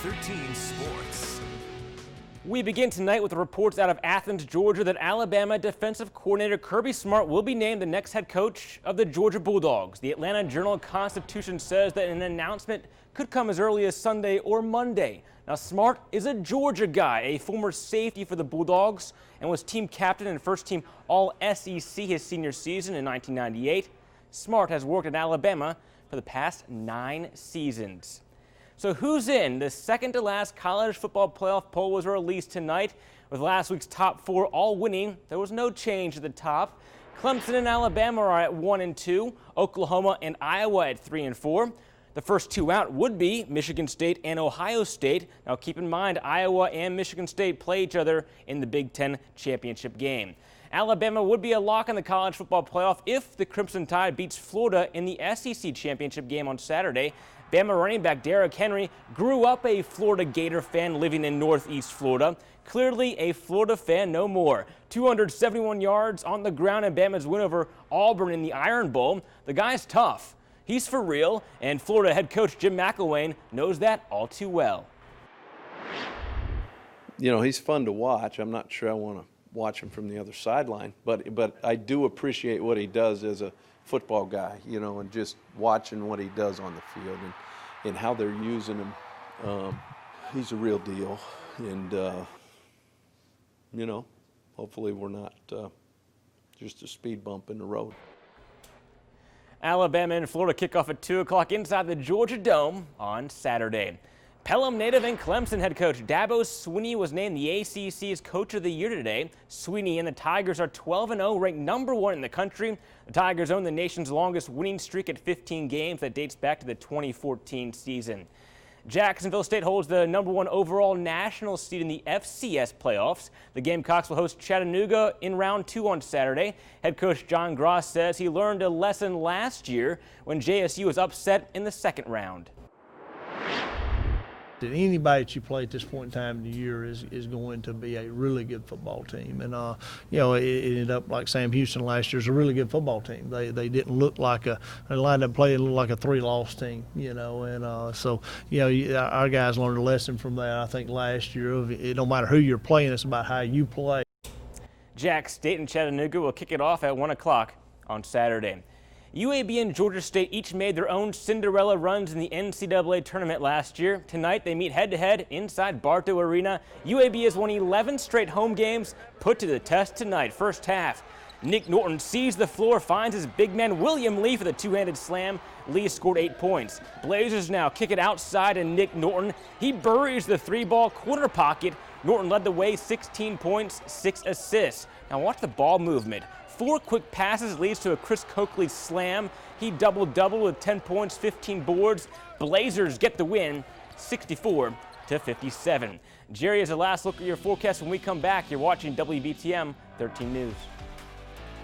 13 Sports. We begin tonight with reports out of Athens, Georgia, that Alabama defensive coordinator Kirby Smart will be named the next head coach of the Georgia Bulldogs. The Atlanta Journal-Constitution says that an announcement could come as early as Sunday or Monday. Now, Smart is a Georgia guy, a former safety for the Bulldogs, and was team captain and first-team All-SEC his senior season in 1998. Smart has worked at Alabama for the past 9 seasons. So who's in? The second-to-last college football playoff poll was released tonight. With last week's top 4 all winning, there was no change at the top. Clemson and Alabama are at 1 and 2. Oklahoma and Iowa at 3 and 4. The first 2 out would be Michigan State and Ohio State. Now keep in mind, Iowa and Michigan State play each other in the Big Ten championship game. Alabama would be a lock in the college football playoff if the Crimson Tide beats Florida in the SEC championship game on Saturday. Bama running back Derrick Henry grew up a Florida Gator fan living in Northeast Florida. Clearly a Florida fan no more. 271 yards on the ground in Bama's win over Auburn in the Iron Bowl. The guy's tough. He's for real, and Florida head coach Jim McElwain knows that all too well. You know, he's fun to watch. I'm not sure I want to watch him from the other sideline, but I do appreciate what he does as a football guy, you know, and just watching what he does on the field and how they're using him. He's a real deal, and you know, hopefully we're not just a speed bump in the road. Alabama and Florida kick off at 2 o'clock inside the Georgia Dome on Saturday. Pelham native and Clemson head coach Dabo Swinney was named the ACC's Coach of the Year today. Swinney and the Tigers are 12-0, ranked number 1 in the country. The Tigers own the nation's longest winning streak at 15 games that dates back to the 2014 season. Jacksonville State holds the number 1 overall national seed in the FCS playoffs. The Gamecocks will host Chattanooga in round 2 on Saturday. Head coach John Gross says he learned a lesson last year when JSU was upset in the second round. That anybody that you play at this point in time in the year is going to be a really good football team. And, you know, it ended up like Sam Houston last year is a really good football team. They didn't look like they lined up playing looked like a 3-loss team, you know. And so, you know, our guys learned a lesson from that, I think, last year. It don't matter who you're playing, it's about how you play. Jack State and Chattanooga will kick it off at 1 o'clock on Saturday. UAB and Georgia State each made their own Cinderella runs in the NCAA tournament last year. Tonight they meet head-to-head inside Bartow Arena. UAB has won 11 straight home games, put to the test tonight. First half, Nick Norton sees the floor, finds his big man William Lee for the two-handed slam. Lee scored 8 points. Blazers now kick it outside, and Nick Norton, he buries the 3-ball corner pocket. Norton led the way, 16 points, 6 assists. Now watch the ball movement. 4 quick passes leads to a Chris Coakley slam. He double-doubled with 10 points, 15 boards. Blazers get the win, 64-57. Jerry has a last look at your forecast when we come back. You're watching WBTM 13 News.